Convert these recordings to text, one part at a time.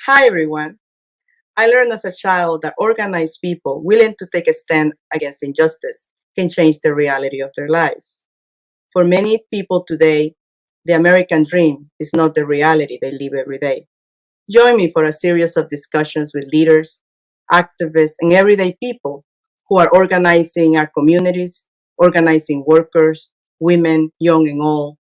Hi, everyone. I learned as a child that organized people willing to take a stand against injustice can change the reality of their lives. For many people today, the American dream is not the reality they live every day. Join me for a series of discussions with leaders, activists, and everyday people who are organizing our communities, organizing workers, women, young and old,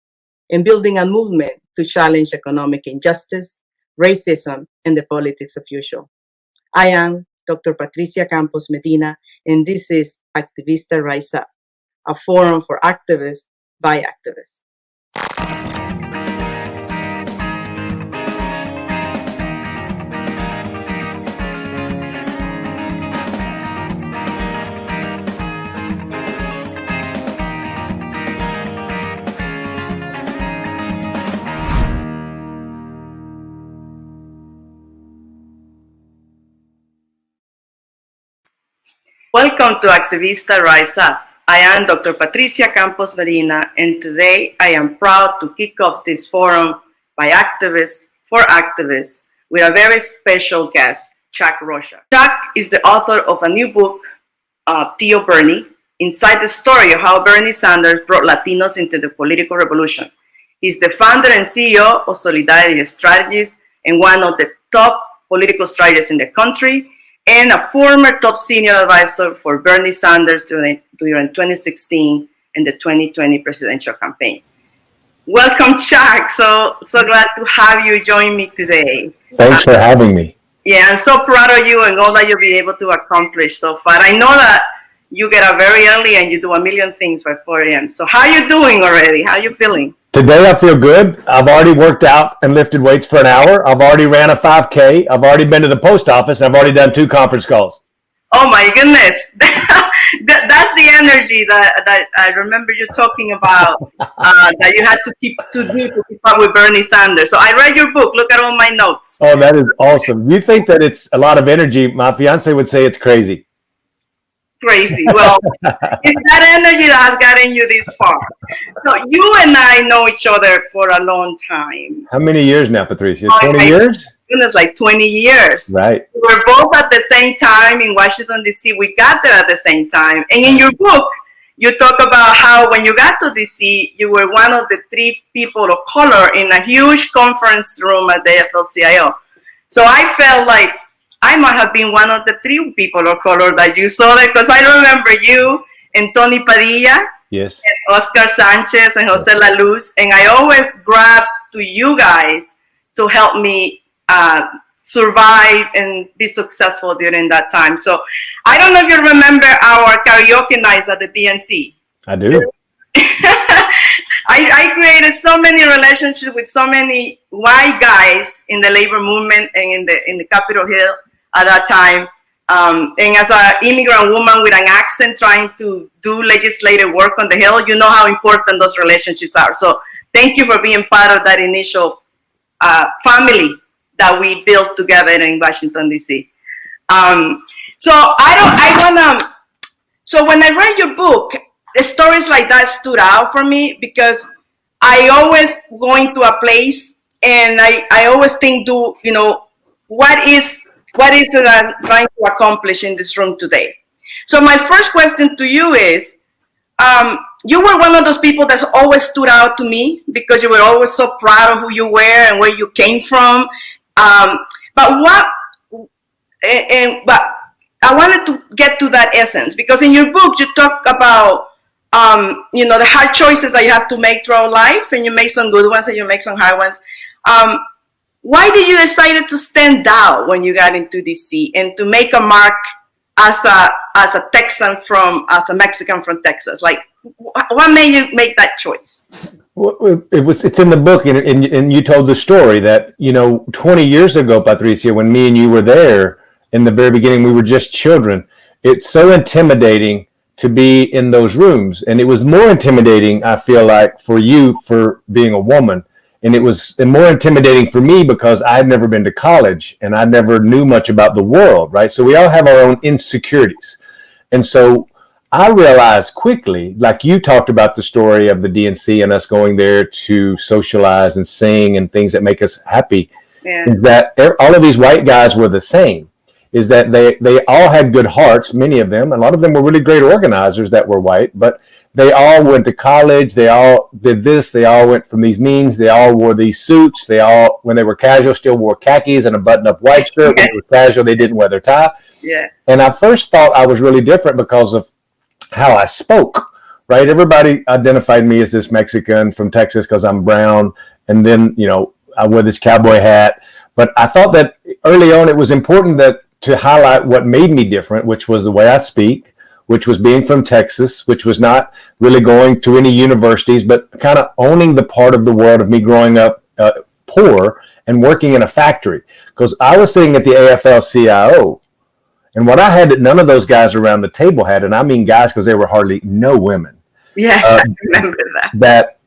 and building a movement to challenge economic injustice, racism, and the politics of usual. I am Dr. Patricia Campos-Medina, and this is Activista Rise Up, a forum for activists by activists. Welcome to Activista Rise Up. I am Dr. Patricia Campos-Medina, and today I am proud to kick off this forum by activists for activists with a very special guest, Chuck Rocha. Chuck is the author of a new book, Tio Bernie, inside the story of how Bernie Sanders brought Latinos into the political revolution. He's the founder and CEO of Solidarity Strategies and one of the top political strategists in the country, and a former top senior advisor for Bernie Sanders during 2016 and the 2020 presidential campaign. Welcome, Chuck. So glad to have you join me today. Thanks for having me. Yeah, I'm so proud of you and all that you'll be able to accomplish so far. I know that you get up very early and you do a million things by 4 a.m. So how are you doing already? How are you feeling? Today I feel good. I've already worked out and lifted weights for an hour. I've already ran a 5K. I've already been to the post office. And I've already done 2 conference calls. Oh my goodness. That's the energy that I remember you talking about, that you had to keep up with Bernie Sanders. So I read your book. Look at all my notes. Oh, that is awesome. You think that it's a lot of energy. My fiance would say it's crazy. Crazy. Well, it's that energy that has gotten you this far. So you and I know each other for a long time. How many years now, Patricia? 20 years? Goodness, like 20 years. Right. We were both at the same time in Washington, D.C. We got there at the same time. And in your book, you talk about how when you got to D.C., you were one of the 3 people of color in a huge conference room at the AFL-CIO. So I felt like I might have been one of the 3 people of color that you saw there, because I remember you and Tony Padilla, yes, and Oscar Sanchez and Jose La Luz, and I always grabbed to you guys to help me survive and be successful during that time. So I don't know if you remember our karaoke nights at the DNC. I do. I created so many relationships with so many white guys in the labor movement and in the Capitol Hill at that time. And as an immigrant woman with an accent trying to do legislative work on the Hill, you know how important those relationships are. So thank you for being part of that initial family that we built together in Washington, D.C. So when I read your book, the stories like that stood out for me, because I always go into a place and I always think, what is it I'm trying to accomplish in this room today? So my first question to you is, you were one of those people that's always stood out to me because you were always so proud of who you were and where you came from. But I wanted to get to that essence, because in your book you talk about the hard choices that you have to make throughout life, and you make some good ones and you make some hard ones. Why did you decide to stand out when you got into DC and to make a mark as a Texan as a Mexican from Texas? Like, what made you make that choice? Well, it's in the book, and you told the story that 20 years ago, Patricia, when me and you were there in the very beginning, we were just children. It's so intimidating to be in those rooms, and it was more intimidating, I feel like, for you for being a woman. And it was more intimidating for me because I'd never been to college and I never knew much about the world, right? So we all have our own insecurities. And so I realized quickly, like you talked about the story of the DNC and us going there to socialize and sing and things that make us happy. is that all of these white guys were the same. Is that they all had good hearts, many of them. A lot of them were really great organizers that were white, but they all went to college. They all did this. They all went from these means. They all wore these suits. They all, when they were casual, still wore khakis and a button-up white shirt. When they were casual, they didn't wear their tie. Yeah. And I first thought I was really different because of how I spoke, right? Everybody identified me as this Mexican from Texas because I'm brown. And then, I wear this cowboy hat. But I thought that early on it was important to highlight what made me different, which was the way I speak, which was being from Texas, which was not really going to any universities, but kind of owning the part of the world of me growing up poor and working in a factory. Because I was sitting at the AFL-CIO, and what I had that none of those guys around the table had, and I mean guys because there were hardly no women. Yes, I remember that.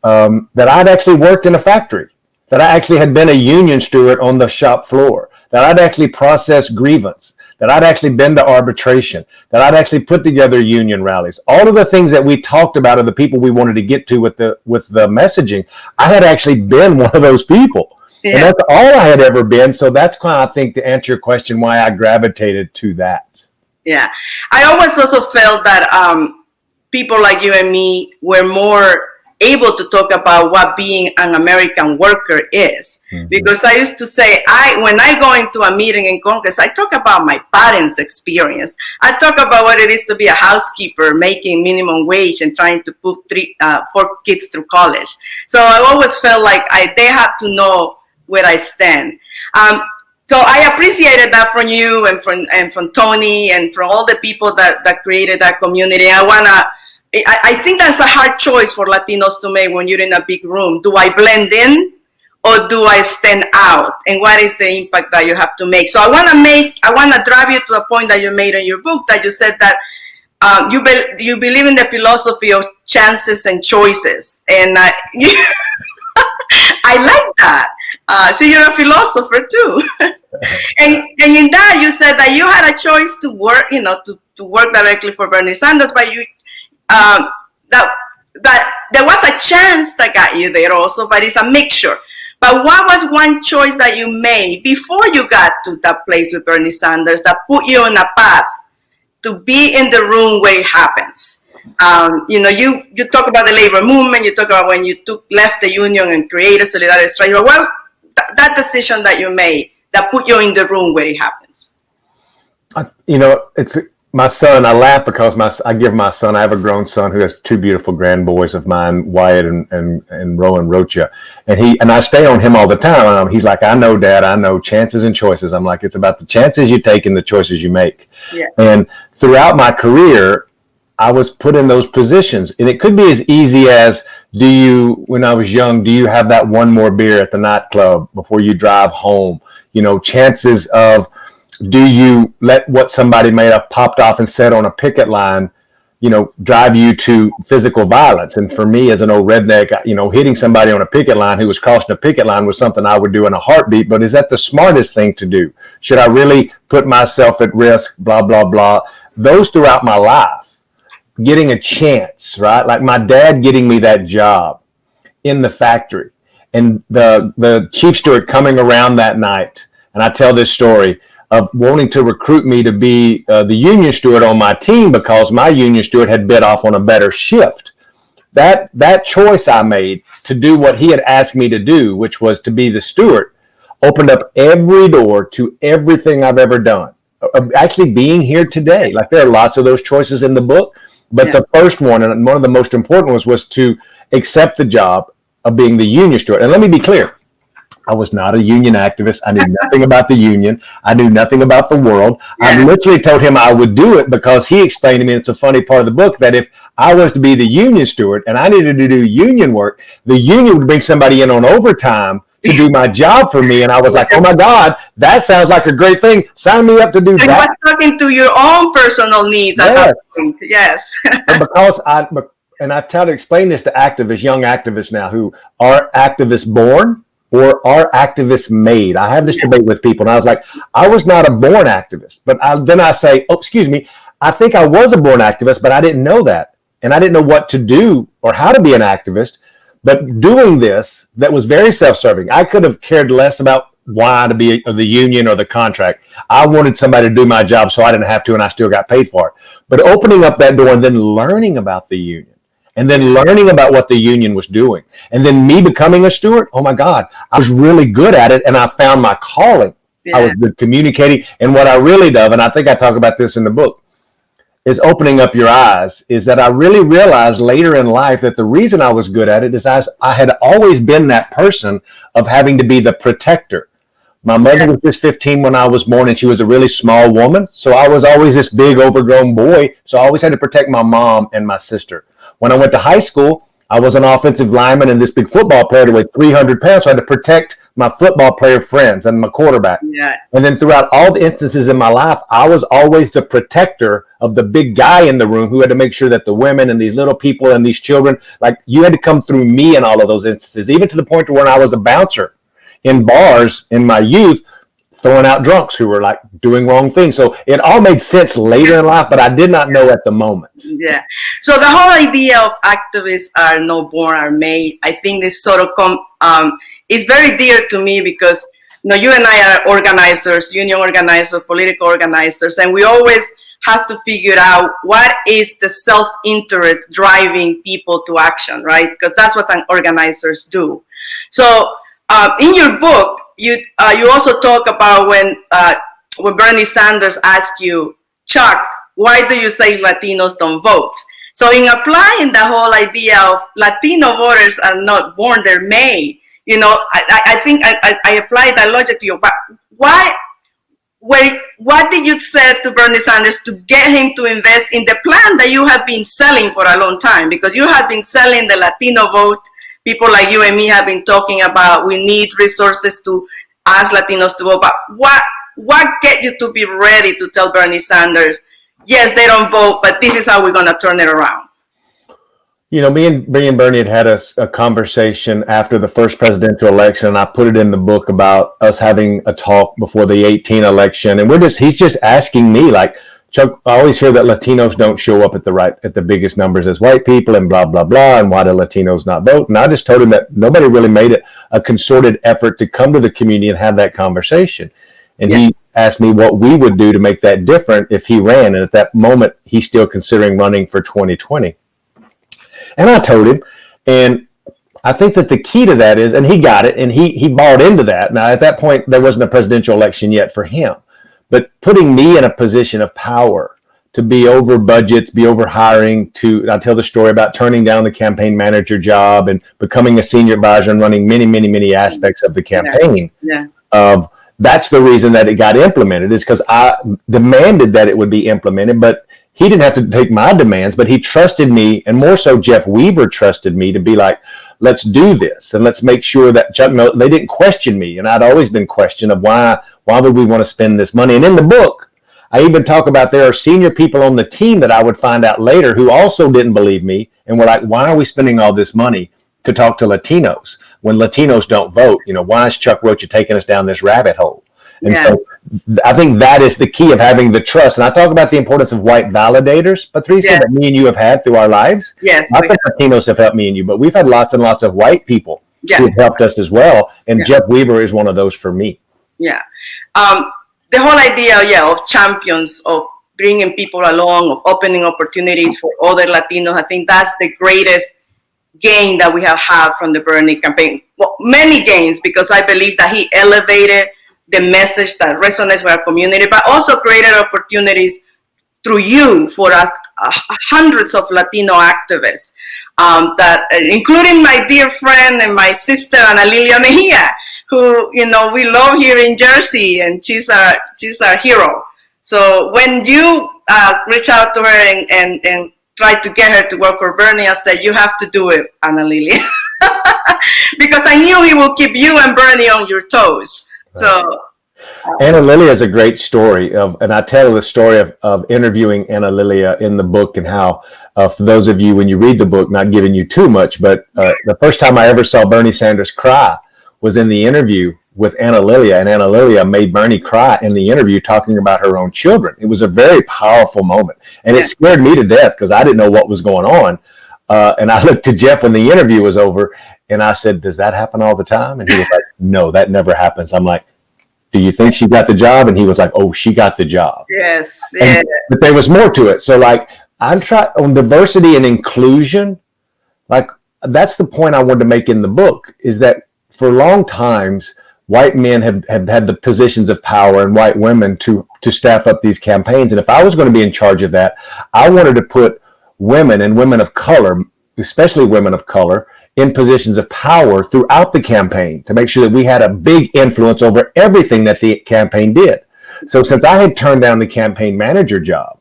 That I'd actually worked in a factory, that I actually had been a union steward on the shop floor, that I'd actually processed grievance, that I'd actually been to arbitration, that I'd actually put together union rallies. All of the things that we talked about are the people we wanted to get to with the messaging. I had actually been one of those people. Yeah. And that's all I had ever been. So that's why I think, to answer your question, why I gravitated to that. Yeah. I always also felt that people like you and me were more able to talk about what being an American worker is. Mm-hmm. Because I used to say, when I go into a meeting in Congress, I talk about my parents' experience. I talk about what it is to be a housekeeper making minimum wage and trying to put 4 kids through college. So I always felt like they had to know where I stand. So I appreciated that from you and from Tony and from all the people that created that community. I think that's a hard choice for Latinos to make when you're in a big room. Do I blend in or do I stand out? And what is the impact that you have to make? So I want to drive you to a point that you made in your book, that you said that you believe in the philosophy of chances and choices. And I like that. So you're a philosopher too. and in that you said that you had a choice to work, to work directly for Bernie Sanders, but that there was a chance that got you there also, but it's a mixture. But what was one choice that you made before you got to that place with Bernie Sanders that put you on a path to be in the room where it happens? You talk about the labor movement, you talk about when you left the union and created Solidarity Strike. Well, that decision that you made that put you in the room where it happens. It's my son. I laugh because I have a grown son who has 2 beautiful grand boys of mine, Wyatt and Rowan Rocha, and I stay on him all the time. He's like, I know, Dad, I know chances and choices. I'm like, it's about the chances you take and the choices you make. Yeah. And throughout my career, I was put in those positions, and it could be as easy as, when I was young, do you have that one more beer at the nightclub before you drive home? Chances of, do you let what somebody may have popped off and said on a picket line, drive you to physical violence? And for me, as an old redneck, hitting somebody on a picket line who was crossing a picket line was something I would do in a heartbeat. But is that the smartest thing to do? Should I really put myself at risk? Blah, blah, blah. Those throughout my life. Getting a chance, right? Like my dad getting me that job in the factory, and the chief steward coming around that night. And I tell this story of wanting to recruit me to be the union steward on my team because my union steward had bid off on a better shift. That choice I made to do what he had asked me to do, which was to be the steward, opened up every door to everything I've ever done. Actually being here today. Like, there are lots of those choices in the book. But the first one, and one of the most important ones, was to accept the job of being the union steward. And let me be clear, I was not a union activist. I knew nothing about the union. I knew nothing about the world. I literally told him I would do it because he explained to me, it's a funny part of the book, that if I was to be the union steward and I needed to do union work, the union would bring somebody in on overtime to do my job for me. And I was like, oh my God, that sounds like a great thing. Sign me up to do that. You were talking to your own personal needs. Yes. Yes. And I try to explain this to young activists now, who are activists born or are activists made. I have this debate with people, and I was like, I was not a born activist. But then I say, I think I was a born activist, but I didn't know that. And I didn't know what to do or how to be an activist. But doing this, that was very self-serving. I could have cared less about why to be the union or the contract. I wanted somebody to do my job so I didn't have to, and I still got paid for it. But opening up that door and then learning about the union, and then learning about what the union was doing, and then me becoming a steward, oh my God, I was really good at it, and I found my calling. Yeah. I was good communicating, and what I really love, and I think I talk about this in the book, is opening up your eyes, is that I really realized later in life that the reason I was good at it is I had always been that person of having to be the protector. My mother was just 15 when I was born, and she was a really small woman. So I was always this big overgrown boy. So I always had to protect my mom and my sister. When I went to high school, I was an offensive lineman and this big football player that weighed 300 pounds. So I had to protect my football player friends and my quarterback. Yeah. And then throughout all the instances in my life, I was always the protector of the big guy in the room who had to make sure that the women and these little people and these children, like you had to come through me in all of those instances, even to the point to where I was a bouncer in bars in my youth, throwing out drunks who were like doing wrong things. So it all made sense later in life, but I did not know at the moment. Yeah. So the whole idea of activists are not born, are made, I think this sort of is very dear to me because you and I are organizers, union organizers, political organizers, and we always have to figure out what is the self-interest driving people to action, right? Because that's what organizers do. So in your book, you also talk about when Bernie Sanders asked you, Chuck, why do you say Latinos don't vote? So in applying the whole idea of Latino voters are not born, they're made, I think I applied that logic to you. But what did you say to Bernie Sanders to get him to invest in the plan that you have been selling for a long time? Because you have been selling the Latino vote. People like you and me have been talking about we need resources to ask Latinos to vote. But what get you to be ready to tell Bernie Sanders, yes, they don't vote, but this is how we're going to turn it around? Me and Bernie had a conversation after the first presidential election, and I put it in the book about us having a talk before the 2018 election. And he's just asking me, like, Chuck, I always hear that Latinos don't show up at the biggest numbers as white people and blah, blah, blah. And why do Latinos not vote? And I just told him that nobody really made it a concerted effort to come to the community and have that conversation. And he asked me what we would do to make that different if he ran. And at that moment, he's still considering running for 2020. And I told him, and I think that the key to that is, and he got it, and he bought into that. Now, at that point, there wasn't a presidential election yet for him. But putting me in a position of power to be over budgets, be over hiring, I tell the story about turning down the campaign manager job and becoming a senior advisor and running many, many, many aspects of the campaign. Yeah. That's the reason that it got implemented, is because I demanded that it would be implemented, but he didn't have to take my demands, but he trusted me, and more so Jeff Weaver trusted me to be like, let's do this, and let's make sure that Chuck knows. They didn't question me, and I'd always been questioned of why would we want to spend this money? And in the book, I even talk about there are senior people on the team that I would find out later who also didn't believe me and were like, why are we spending all this money to talk to Latinos when Latinos don't vote? Why is Chuck Rocha taking us down this rabbit hole? And so I think that is the key of having the trust. And I talk about the importance of white validators, Patricia, that me and you have had through our lives. Yes. I think Latinos have helped me and you, but we've had lots and lots of white people who have helped us as well. And Jeff Weaver is one of those for me. Yeah. The whole idea, of champions, of bringing people along, of opening opportunities for other Latinos, I think that's the greatest gain that we have had from the Bernie campaign. Well, many gains, because I believe that he elevated the message that resonates with our community, but also created opportunities through you for hundreds of Latino activists, that including my dear friend and my sister, Ana Lilia Mejia, who, we love here in Jersey, and she's our hero. So when you reach out to her and try to get her to work for Bernie, I said, you have to do it, Ana Lilia. Because I knew he will keep you and Bernie on your toes. So Ana Lilia is a great story and I tell the story of interviewing Ana Lilia in the book, and how for those of you, when you read the book, not giving you too much, but the first time I ever saw Bernie Sanders cry was in the interview with Ana Lilia, and Ana Lilia made Bernie cry in the interview talking about her own children. It was a very powerful moment, and it scared me to death because I didn't know what was going on. And I looked to Jeff when the interview was over, and I said, does that happen all the time? And he was like, no, that never happens. I'm like, do you think she got the job? And he was like, oh, she got the job. Yes. Yeah. But there was more to it. So like I'm trying on diversity and inclusion, like that's the point I wanted to make in the book, is that for long times, white men have had the positions of power and white women to staff up these campaigns. And if I was going to be in charge of that, I wanted to put women and women of color, especially women of color, in positions of power throughout the campaign to make sure that we had a big influence over everything that the campaign did. So since I had turned down the campaign manager job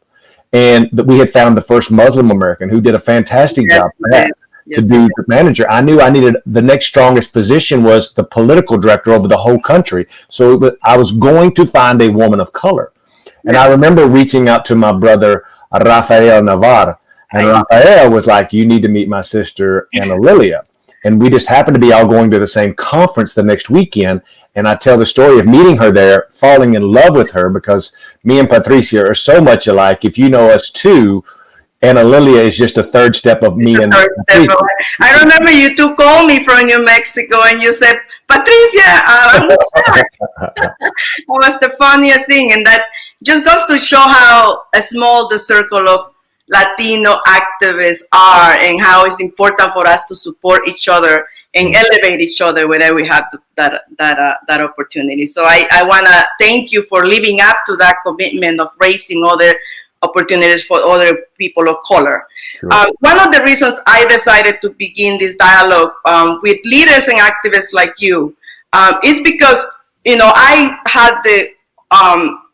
and that we had found the first Muslim American who did a fantastic job for that, to do the manager, I knew I needed the next strongest position was the political director over the whole country. So I was going to find a woman of color. And I remember reaching out to my brother, Rafael Navarre, and Rafael was like, you need to meet my sister, Ana Lilia. And we just happened to be all going to the same conference the next weekend. And I tell the story of meeting her there, falling in love with her, because me and Patricia are so much alike. If you know us too, Ana Lilia is just a third step of me. And I remember you two called me from New Mexico and you said, Patricia, I'm that was the funniest thing. And that just goes to show how small the circle of Latino activists are and how it's important for us to support each other and elevate each other whenever we have that opportunity. So I want to thank you for living up to that commitment of raising other opportunities for other people of color. Sure. One of the reasons I decided to begin this dialogue with leaders and activists like you is because, you know, I had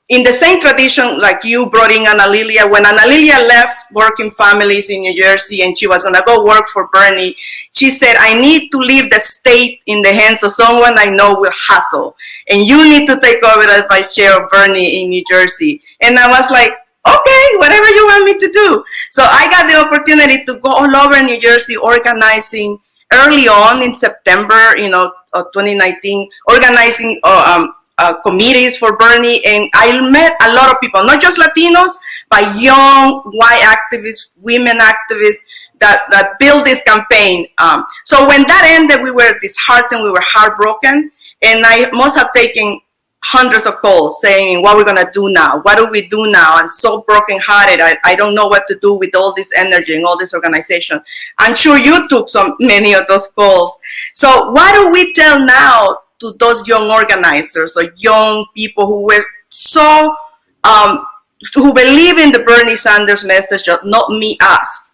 in the same tradition like you brought in Ana Lilia. When Ana Lilia left Working Families in New Jersey and she was going to go work for Bernie, she said, I need to leave the state in the hands of someone I know will hustle. And you need to take over as vice chair of Bernie in New Jersey. And I was like, okay, whatever you want me to do. So I got the opportunity to go all over New Jersey organizing early on in September, 2019, organizing committees for Bernie. And I met a lot of people, not just Latinos, but young white activists, women activists that built this campaign. So when that ended, we were disheartened, we were heartbroken. And I must have taken hundreds of calls saying, what we're going to do now? What do we do now? I'm so brokenhearted. I don't know what to do with all this energy and all this organization. I'm sure you took many of those calls. So what do we tell now to those young organizers or young people who were so, who believe in the Bernie Sanders message of not me, us?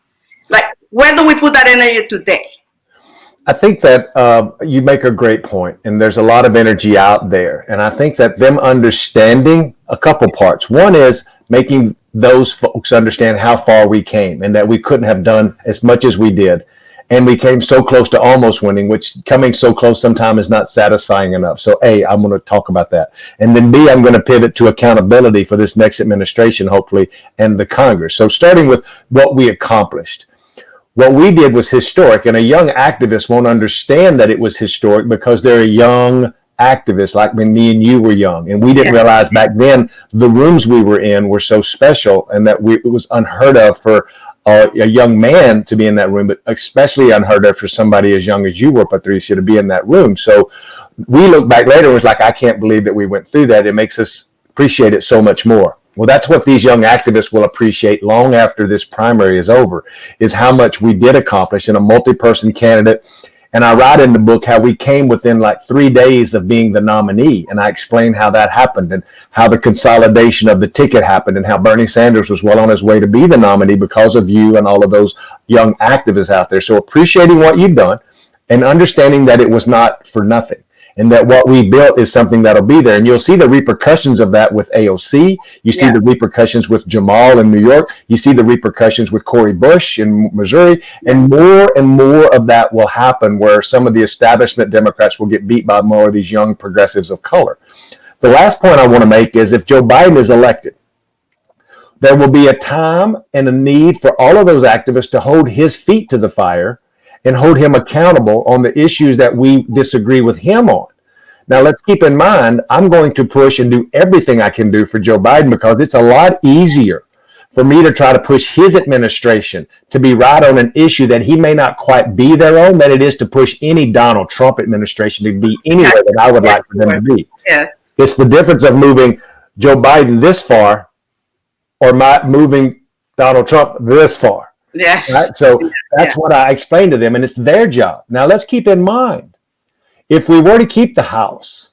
Like, where do we put that energy today? I think that you make a great point, and there's a lot of energy out there. And I think that them understanding a couple parts. One is making those folks understand how far we came and that we couldn't have done as much as we did. And we came so close to almost winning, which coming so close sometimes is not satisfying enough. So A, I'm going to talk about that. And then B, I'm going to pivot to accountability for this next administration, hopefully, and the Congress. So starting with what we accomplished. What we did was historic, and a young activist won't understand that it was historic because they're a young activist, like when me and you were young. And we didn't realize back then the rooms we were in were so special and that it was unheard of for a young man to be in that room, but especially unheard of for somebody as young as you were, Patricia, to be in that room. So we look back later and was like, I can't believe that we went through that. It makes us appreciate it so much more. Well, that's what these young activists will appreciate long after this primary is over, is how much we did accomplish in a multi-person candidate. And I write in the book how we came within like 3 days of being the nominee. And I explain how that happened and how the consolidation of the ticket happened and how Bernie Sanders was well on his way to be the nominee because of you and all of those young activists out there. So appreciating what you've done and understanding that it was not for nothing. And that what we built is something that'll be there. And you'll see the repercussions of that with AOC. You see the repercussions with Jamal in New York. You see the repercussions with Cori Bush in Missouri. And more of that will happen where some of the establishment Democrats will get beat by more of these young progressives of color. The last point I want to make is if Joe Biden is elected, there will be a time and a need for all of those activists to hold his feet to the fire and hold him accountable on the issues that we disagree with him on. Now, let's keep in mind, I'm going to push and do everything I can do for Joe Biden because it's a lot easier for me to try to push his administration to be right on an issue that he may not quite be there on than it is to push any Donald Trump administration to be anywhere that I would like for them to be. Yes. It's the difference of moving Joe Biden this far or moving Donald Trump this far. Yes. Right? So that's what I explained to them, and it's their job. Now, let's keep in mind, if we were to keep the House,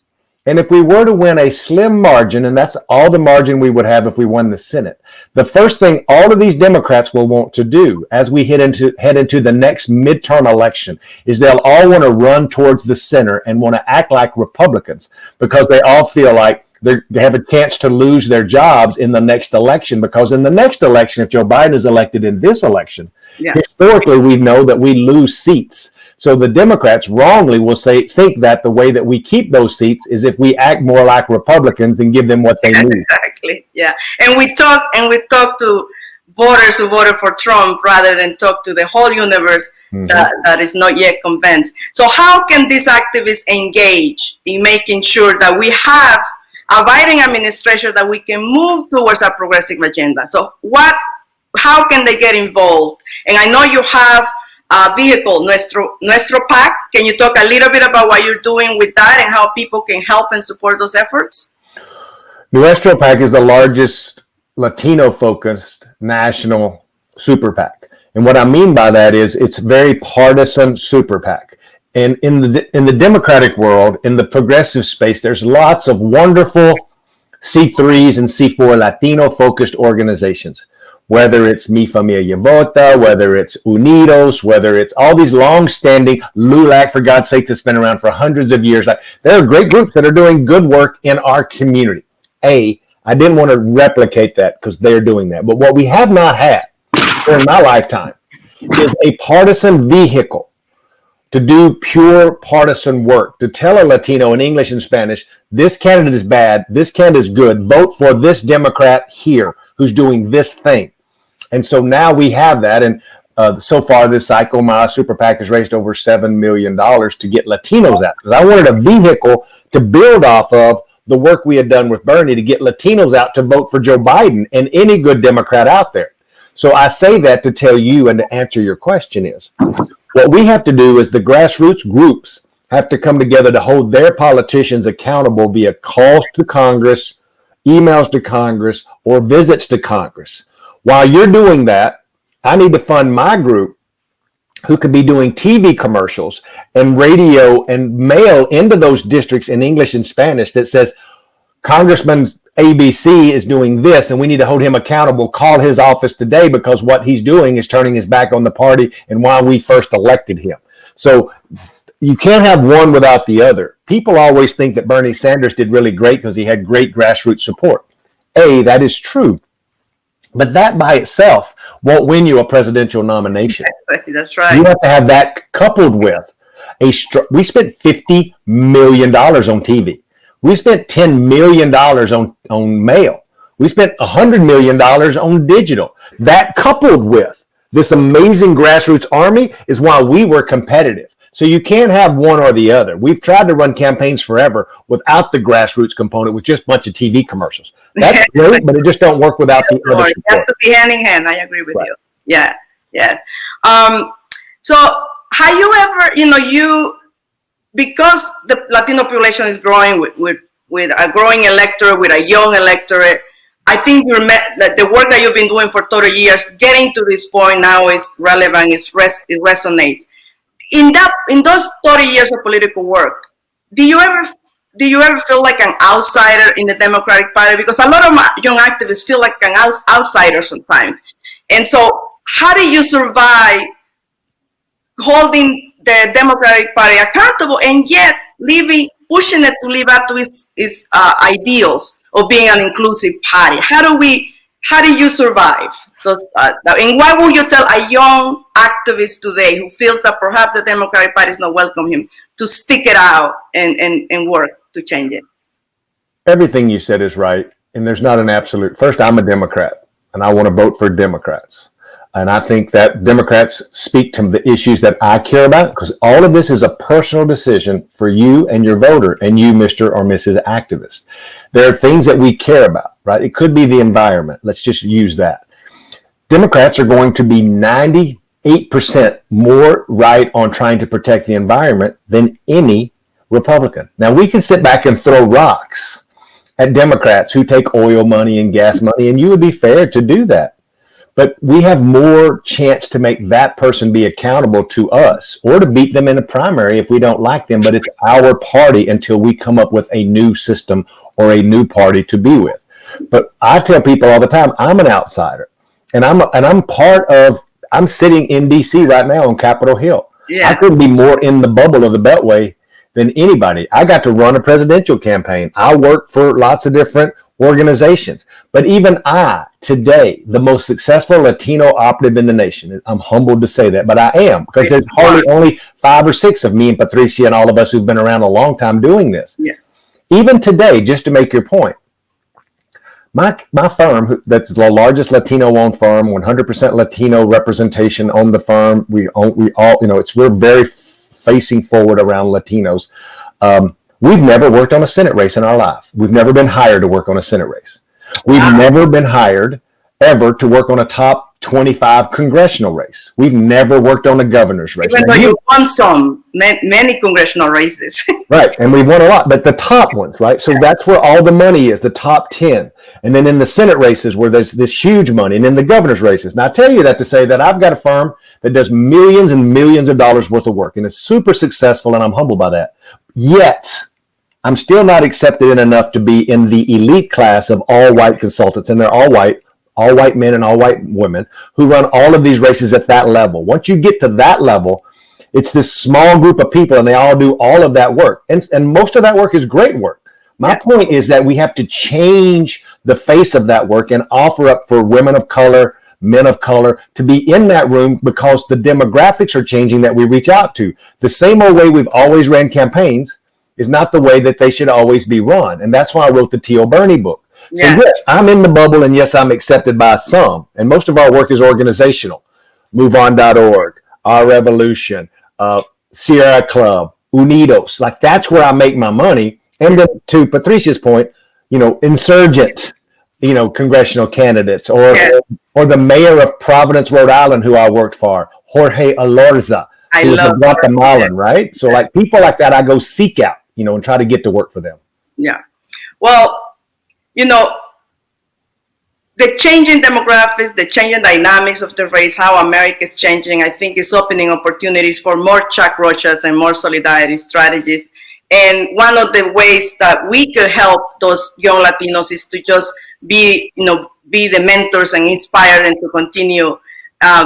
and if we were to win a slim margin, and that's all the margin we would have if we won the Senate, the first thing all of these Democrats will want to do as we head into the next midterm election is they'll all want to run towards the center and want to act like Republicans because they all feel like they have a chance to lose their jobs in the next election, because in the next election, if Joe Biden is elected in this election, historically we know that we lose seats. So the Democrats wrongly will think that the way that we keep those seats is if we act more like Republicans and give them what they need. Exactly. Yeah. And we talk to voters who voted for Trump rather than talk to the whole universe that is not yet convinced. So how can these activists engage in making sure that we have a Biden administration that we can move towards a progressive agenda? So how can they get involved? And I know you have a vehicle, Nuestro PAC. Can you talk a little bit about what you're doing with that and how people can help and support those efforts? Nuestro PAC is the largest Latino-focused national super PAC. And what I mean by that is it's very partisan super PAC. And in the Democratic world, in the progressive space, there's lots of wonderful C3s and C4 Latino-focused organizations. Whether it's Mi Familia Vota, whether it's Unidos, whether it's all these long-standing LULAC, for God's sake, that's been around for hundreds of years. There are great groups that are doing good work in our community. I didn't want to replicate that because they're doing that. But what we have not had during my lifetime is a partisan vehicle to do pure partisan work, to tell a Latino in English and Spanish, this candidate is bad, this candidate is good, vote for this Democrat here who's doing this thing. And so now we have that. And so far this cycle, my super PAC has raised over $7 million to get Latinos out, because I wanted a vehicle to build off of the work we had done with Bernie to get Latinos out to vote for Joe Biden and any good Democrat out there. So I say that to tell you and to answer your question is, what we have to do is the grassroots groups have to come together to hold their politicians accountable via calls to Congress, emails to Congress, or visits to Congress. While you're doing that, I need to fund my group who could be doing TV commercials and radio and mail into those districts in English and Spanish that says, Congressman ABC is doing this and we need to hold him accountable. Call his office today because what he's doing is turning his back on the party and why we first elected him. So you can't have one without the other. People always think that Bernie Sanders did really great because he had great grassroots support. That is true. But that by itself won't win you a presidential nomination. That's right. You have to have that coupled with we spent $50 million on TV. We spent $10 million on mail. We spent $100 million on digital. That coupled with this amazing grassroots army is why we were competitive. So you can't have one or the other. We've tried to run campaigns forever without the grassroots component, with just a bunch of TV commercials. That's great, but it just don't work without the other support. It has to be hand in hand. I agree with you. Yeah. So have you ever, because the Latino population is growing with a growing electorate, with a young electorate, I think that the work that you've been doing for 30 years, getting to this point now is relevant, it resonates. In those 30 years of political work, do you ever feel like an outsider in the Democratic Party? Because a lot of young activists feel like an outsider sometimes. And so how do you survive holding the Democratic Party accountable and yet pushing it to live up to its ideals of being an inclusive party? How do you survive? And why would you tell a young activist today who feels that perhaps the Democratic Party is not welcoming him to stick it out and work to change it? Everything you said is right. And there's not an absolute. First, I'm a Democrat and I want to vote for Democrats. And I think that Democrats speak to the issues that I care about, because all of this is a personal decision for you and your voter and you, Mr. or Mrs. Activist. There are things that we care about, right? It could be the environment. Let's just use that. Democrats are going to be 98% more right on trying to protect the environment than any Republican. Now, we can sit back and throw rocks at Democrats who take oil money and gas money, and you would be fair to do that. But we have more chance to make that person be accountable to us or to beat them in a primary if we don't like them. But it's our party until we come up with a new system or a new party to be with. But I tell people all the time, I'm an outsider, and I'm sitting in D.C. right now on Capitol Hill. Yeah. I couldn't be more in the bubble of the Beltway than anybody. I got to run a presidential campaign. I work for lots of different organizations. But even I, today, the most successful Latino operative in the nation, I'm humbled to say that, but I am, because there's hardly only 5 or 6 of me and Patricia and all of us who've been around a long time doing this. Yes. Even today, just to make your point, my firm, that's the largest Latino-owned firm, 100% Latino representation on the firm. We all, we're very facing forward around Latinos. We've never worked on a Senate race in our life. We've never been hired to work on a Senate race. We've never been hired ever to work on a top 25 congressional race. We've never worked on a governor's race. Even though you won many congressional races. Right, and we've won a lot, but the top ones, right? So that's where all the money is, the top 10. And then in the Senate races where there's this huge money, and in the governor's races. Now, I tell you that to say that I've got a firm that does millions and millions of dollars worth of work, and it's super successful, and I'm humbled by that. Yet, I'm still not accepted in enough to be in the elite class of all white consultants, and they're all white men and all white women who run all of these races at that level. Once you get to that level, it's this small group of people, and they all do all of that work. And most of that work is great work. My point is that we have to change the face of that work and offer up for women of color, men of color to be in that room, because the demographics are changing that we reach out to. The same old way we've always ran campaigns is not the way that they should always be run. And that's why I wrote the Tio Bernie book. So yes, I'm in the bubble, and yes, I'm accepted by some. And most of our work is organizational. MoveOn.org, Our Revolution, Sierra Club, Unidos. Like, that's where I make my money. And then to Patricia's point, insurgent, congressional candidates, or the mayor of Providence, Rhode Island, who I worked for, Jorge Alorza, who was a Guatemalan, right? So like people like that, I go seek out, and try to get to work for them. Yeah. Well, the changing demographics, the changing dynamics of the race, how America is changing, I think is opening opportunities for more Chuck Rochas and more solidarity strategies. And one of the ways that we could help those young Latinos is to just be the mentors and inspire them to continue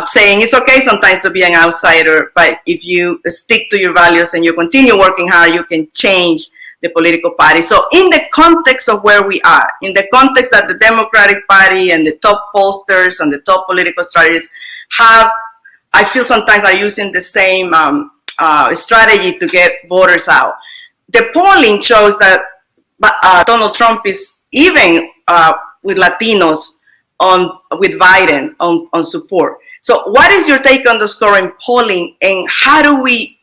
saying it's okay sometimes to be an outsider, but if you stick to your values and you continue working hard, you can change the political party. So in the context of where we are, in the context that the Democratic Party and the top pollsters and the top political strategists I feel sometimes are using the same strategy to get voters out. The polling shows that Donald Trump is even with Latinos with Biden on support. So what is your take on this current polling, and how do we,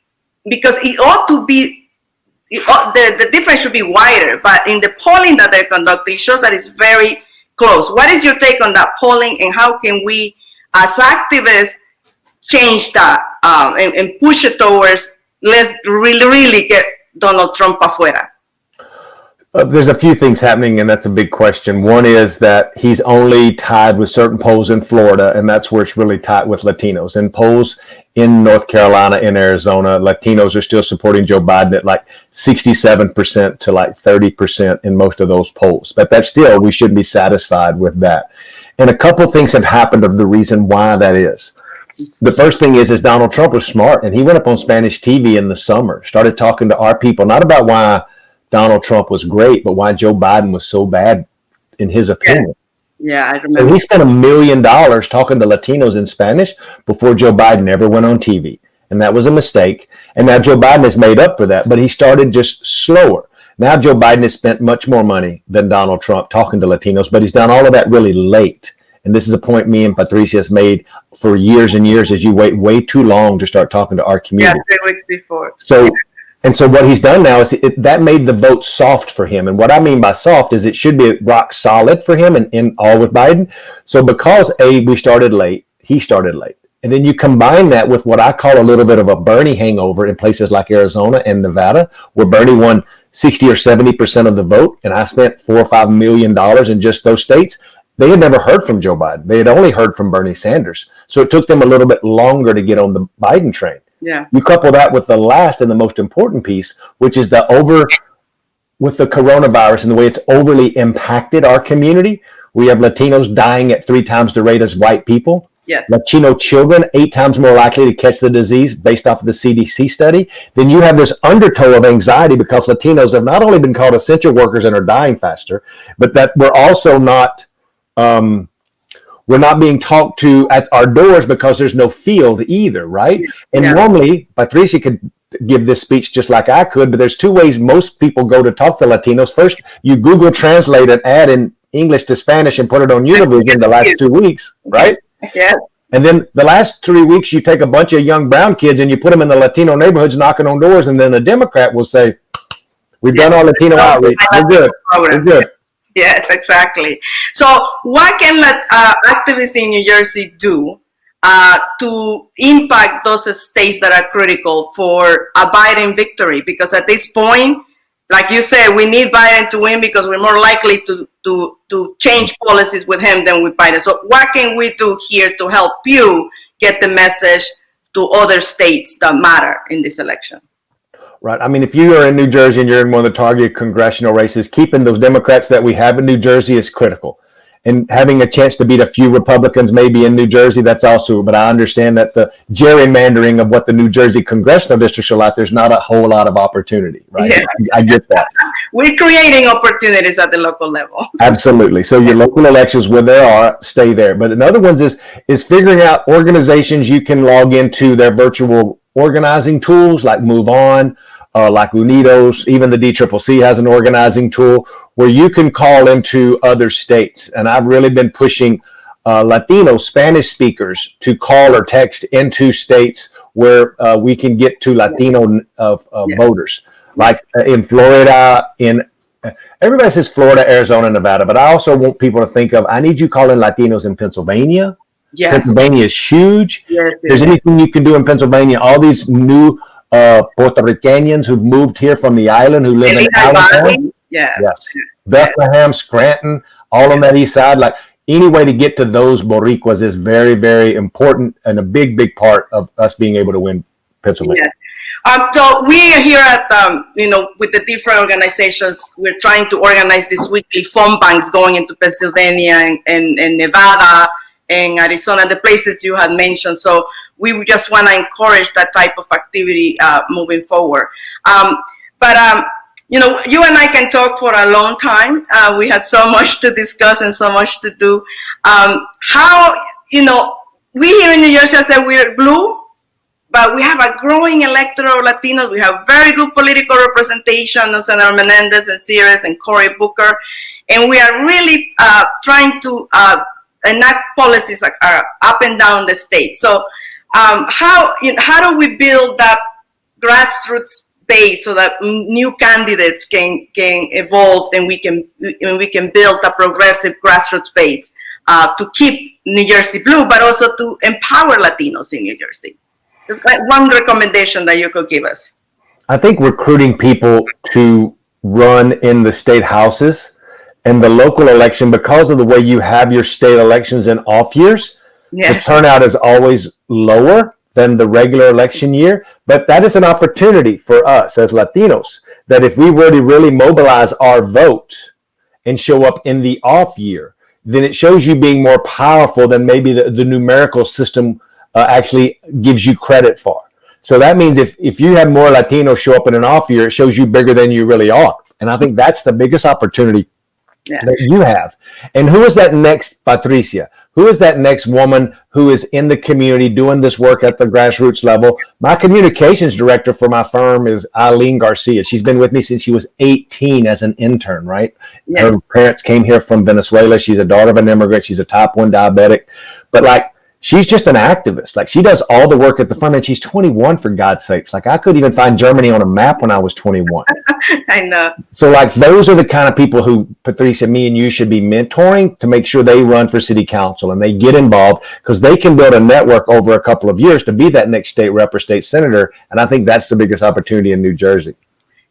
because it ought to be, the difference should be wider, but in the polling that they're conducting, it shows that it's very close. What is your take on that polling, and how can we, as activists, change that and push it towards let's really get Donald Trump afuera? There's a few things happening, and that's a big question. One is that he's only tied with certain polls in Florida, and that's where it's really tied with Latinos. In polls in North Carolina and Arizona, Latinos are still supporting Joe Biden at like 67% to like 30% in most of those polls. But that's still, we shouldn't be satisfied with that. And a couple of things have happened of the reason why that is. The first thing is Donald Trump was smart, and he went up on Spanish TV in the summer, started talking to our people, not about why Donald Trump was great, but why Joe Biden was so bad in his opinion. Yeah, I remember. So he spent $1 million talking to Latinos in Spanish before Joe Biden ever went on TV. And that was a mistake. And now Joe Biden has made up for that, but he started just slower. Now Joe Biden has spent much more money than Donald Trump talking to Latinos, but he's done all of that really late. And this is a point me and Patricia has made for years and years, is you wait way too long to start talking to our community. Yeah, 3 weeks before. So what he's done now is that made the vote soft for him. And what I mean by soft is it should be rock solid for him and all with Biden. So because we started late, he started late. And then you combine that with what I call a little bit of a Bernie hangover in places like Arizona and Nevada, where Bernie won 60 or 70% of the vote, and I spent $4 or $5 million in just those states, they had never heard from Joe Biden. They had only heard from Bernie Sanders. So it took them a little bit longer to get on the Biden train. Yeah. You couple that with the last and the most important piece, which is with the coronavirus and the way it's overly impacted our community. We have Latinos dying at 3 times the rate as white people. Yes. Latino children 8 times more likely to catch the disease based off of the CDC study. Then you have this undertow of anxiety because Latinos have not only been called essential workers and are dying faster, but that we're also not we're not being talked to at our doors because there's no field either, right? And normally, Patricia could give this speech just like I could, but there's 2 ways most people go to talk to Latinos. First, you Google Translate an ad in English to Spanish and put it on Univision the last 2 weeks, right? Yes. And then the last 3 weeks, you take a bunch of young brown kids and you put them in the Latino neighborhoods knocking on doors, and then a Democrat will say, we've done our Latino outreach. We're good. We're good. Yes, exactly. So what can activists in New Jersey do to impact those states that are critical for a Biden victory? Because at this point, like you said, we need Biden to win because we're more likely to change policies with him than with Biden. So what can we do here to help you get the message to other states that matter in this election? Right. I mean, if you are in New Jersey and you're in one of the target congressional races, keeping those Democrats that we have in New Jersey is critical. And having a chance to beat a few Republicans maybe in New Jersey, that's also, but I understand that the gerrymandering of what the New Jersey congressional districts are like, there's not a whole lot of opportunity, right? Yes. I get that. We're creating opportunities at the local level. Absolutely. So your local elections, where there are, stay there. But another one is figuring out organizations you can log into their virtual organizing tools like Move On, like Unidos, even the DCCC has an organizing tool where you can call into other states. And I've really been pushing Latino Spanish speakers to call or text into states where we can get to Latino voters. Like in Florida, everybody says Florida, Arizona, Nevada, but I also want people to think of, I need you calling Latinos in Pennsylvania. Yes. Pennsylvania is huge. Yes, There's anything you can do in Pennsylvania. All these new Puerto Ricanians who've moved here from the island who live in Allentown. Yes. Bethlehem, Scranton, all on that east side. Like any way to get to those Boricuas is very, very important and a big, big part of us being able to win Pennsylvania. Yeah. So we are here at, with the different organizations, we're trying to organize these weekly phone banks going into Pennsylvania and Nevada and Arizona, the places you had mentioned. So we just want to encourage that type of activity moving forward. You and I can talk for a long time. We had so much to discuss and so much to do. We here in New Jersey, I said we're blue, but we have a growing electorate of Latinos. We have very good political representation of Senator Menendez and Sears and Cory Booker. And we are really trying to enact policies up and down the state. So how do we build that grassroots base so that new candidates can evolve and we can build a progressive grassroots base to keep New Jersey blue, but also to empower Latinos in New Jersey? One recommendation that you could give us. I think recruiting people to run in the state houses and the local election, because of the way you have your state elections in off years, yes, the turnout is always lower than the regular election year. But that is an opportunity for us as Latinos, that if we were to really mobilize our vote and show up in the off year, then it shows you being more powerful than maybe the numerical system actually gives you credit for. So that means if you have more Latinos show up in an off year, it shows you bigger than you really are. And I think that's the biggest opportunity that you have. And who is that next Patricia? Who is that next woman who is in the community doing this work at the grassroots level? My communications director for my firm is Eileen Garcia. She's been with me since she was 18 as an intern, right? Yeah. Her parents came here from Venezuela. She's a daughter of an immigrant. She's a type 1 diabetic. But she's just an activist. She does all the work at the firm, and she's 21 for God's sakes. I couldn't even find Germany on a map when I was 21. I know. So those are the kind of people who, Patricia, me and you should be mentoring to make sure they run for city council and they get involved, because they can build a network over a couple of years to be that next state rep or state senator. And I think that's the biggest opportunity in New Jersey.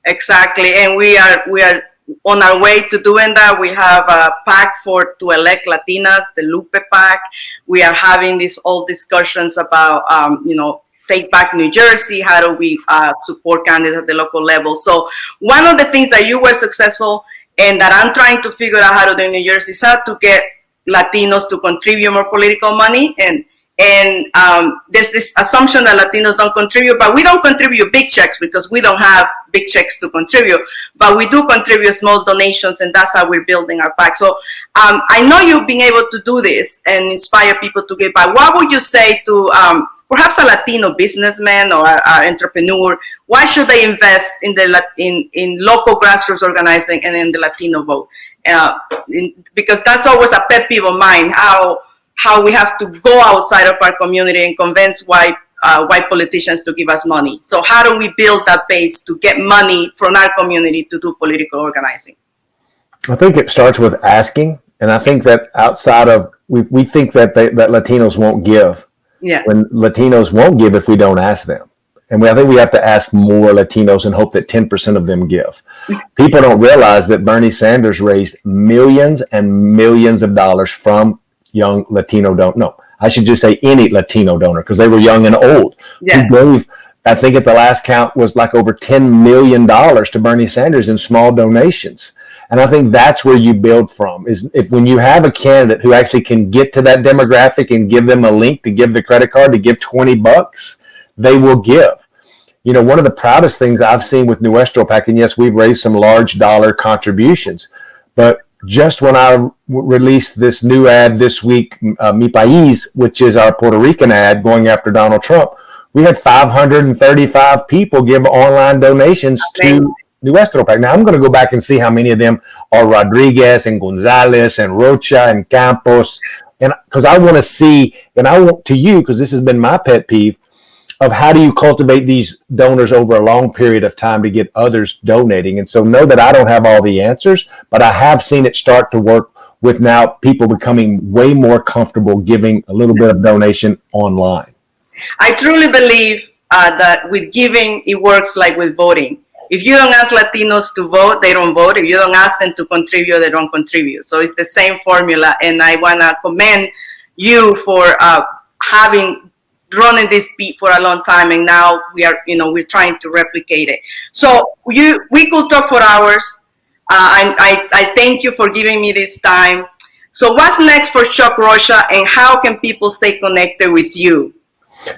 Exactly, and we are on our way to doing that. We have a pack to elect Latinas, the Lupe pack. We are having these all discussions about take back New Jersey. How do we support candidates at the local level? So one of the things that you were successful and that I'm trying to figure out how to do in New Jersey is how to get Latinos to contribute more political money. And there's this assumption that Latinos don't contribute, but we don't contribute big checks because we don't have big checks to contribute. But we do contribute small donations, and that's how we're building our pack. So I know you've been able to do this and inspire people to give back. What would you say to perhaps a Latino businessman or an entrepreneur? Why should they invest in in local grassroots organizing and in the Latino vote? Because that's always a pet peeve of mine, how we have to go outside of our community and convince white politicians to give us money. So how do we build that base to get money from our community to do political organizing? I think it starts with asking, and I think that outside of we think that that Latinos won't give. Yeah. When Latinos won't give if we don't ask them. And I think we have to ask more Latinos and hope that 10% of them give. People don't realize that Bernie Sanders raised millions and millions of dollars from young Latino I should just say any Latino donor, because they were young and old. Yeah. He gave, I think at the last count was like over $10 million to Bernie Sanders in small donations. And I think that's where you build from, is if when you have a candidate who actually can get to that demographic and give them a link to give the credit card to give $20, they will give. You know, one of the proudest things I've seen with Nuestro PAC, and yes, we've raised some large dollar contributions, but just when I released this new ad this week, Mi País, which is our Puerto Rican ad going after Donald Trump, we had 535 people give online donations to Nuestro PAC. Now I'm going to go back and see how many of them are Rodriguez and Gonzalez and Rocha and Campos, and because I want to see, and I want to you, because this has been my pet peeve, of how do you cultivate these donors over a long period of time to get others donating. And so know that I don't have all the answers, but I have seen it start to work with now people becoming way more comfortable giving a little bit of donation online. I truly believe that with giving, it works like with voting. If you don't ask Latinos to vote, they don't vote. If you don't ask them to contribute, they don't contribute. So it's the same formula. And I want to commend you for running this beat for a long time, and now we're trying to replicate it. So we could talk for hours. I thank you for giving me this time. So what's next for Chuck Rocha, and how can people stay connected with you?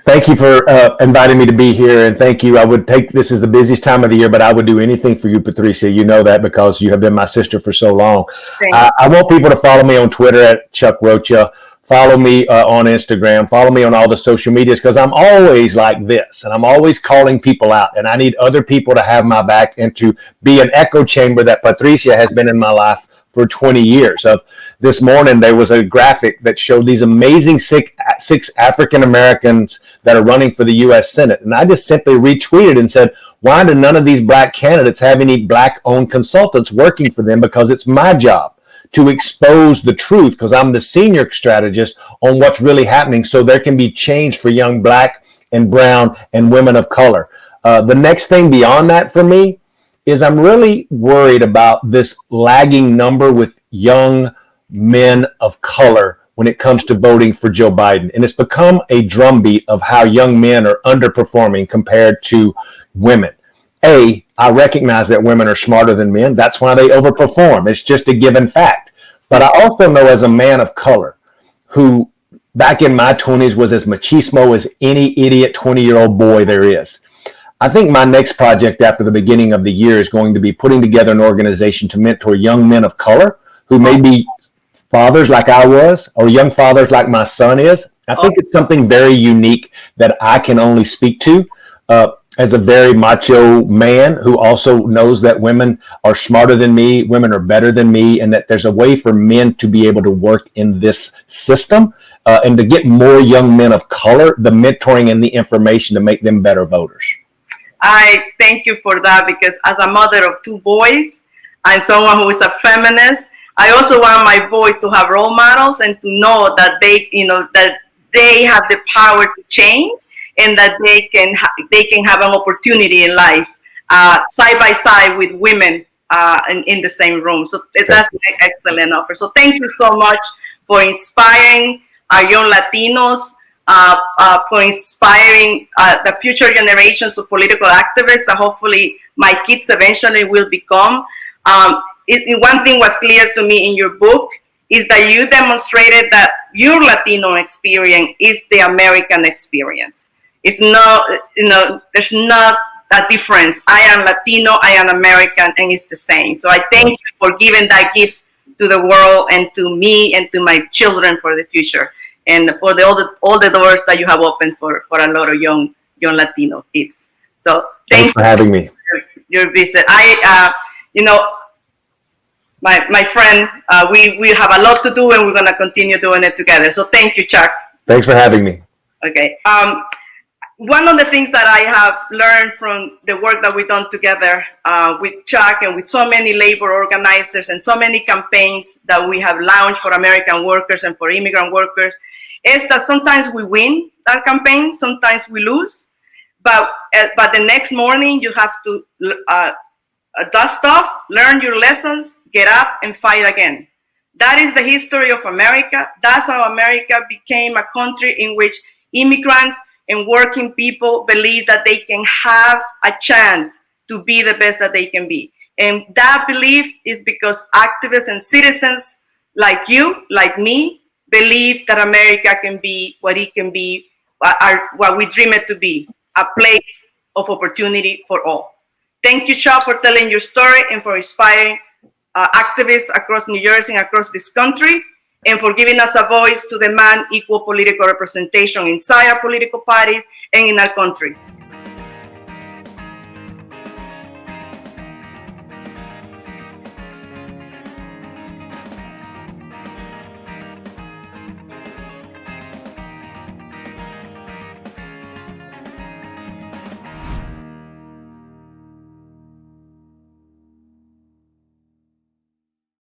Thank you for inviting me to be here, and thank you. This is the busiest time of the year, but I would do anything for you, Patricia. You know that because you have been my sister for so long. I want people to follow me on Twitter at Chuck Rocha. Follow me on Instagram. Follow me on all the social medias, because I'm always like this, and I'm always calling people out, and I need other people to have my back and to be an echo chamber that Patricia has been in my life for 20 years. This morning, there was a graphic that showed these amazing six African Americans that are running for the U.S. Senate. And I just simply retweeted and said, why do none of these black candidates have any black-owned consultants working for them? Because it's my job to expose the truth, because I'm the senior strategist on what's really happening, so there can be change for young black and brown and women of color. The next thing beyond that for me is I'm really worried about this lagging number with young men of color when it comes to voting for Joe Biden. And it's become a drumbeat of how young men are underperforming compared to women. I recognize that women are smarter than men. That's why they overperform. It's just a given fact. But I also know, as a man of color who back in my 20s was as machismo as any idiot 20-year-old boy there is, I think my next project after the beginning of the year is going to be putting together an organization to mentor young men of color who may be fathers like I was, or young fathers like my son is. I think it's something very unique that I can only speak to as a very macho man who also knows that women are smarter than me, women are better than me, and that there's a way for men to be able to work in this system and to get more young men of color the mentoring and the information to make them better voters. I thank you for that, because as a mother of two boys and someone who is a feminist, I also want my boys to have role models and to know that they have the power to change, and that they can have an opportunity in life side by side with women in the same room. So that's an excellent offer. So thank you so much for inspiring our young Latinos, for inspiring the future generations of political activists that hopefully my kids eventually will become. One thing was clear to me in your book is that you demonstrated that your Latino experience is the American experience. It's not, there's not a difference. I am Latino, I am American, and it's the same. So I thank you for giving that gift to the world and to me and to my children for the future, and for all the doors that you have opened for a lot of young Latino kids. So thanks for having me. Your visit. My friend, we have a lot to do, and we're going to continue doing it together. So thank you, Chuck. Thanks for having me. Okay. One of the things that I have learned from the work that we've done together with Chuck and with so many labor organizers and so many campaigns that we have launched for American workers and for immigrant workers is that sometimes we win that campaign, sometimes we lose, but the next morning you have to dust off, learn your lessons, get up and fight again. That is the history of America. That's how America became a country in which immigrants and working people believe that they can have a chance to be the best that they can be. And that belief is because activists and citizens like you, like me, believe that America can be what it can be, what we dream it to be, a place of opportunity for all. Thank you, Chuck, for telling your story and for inspiring activists across New Jersey and across this country, and for giving us a voice to demand equal political representation inside our political parties and in our country.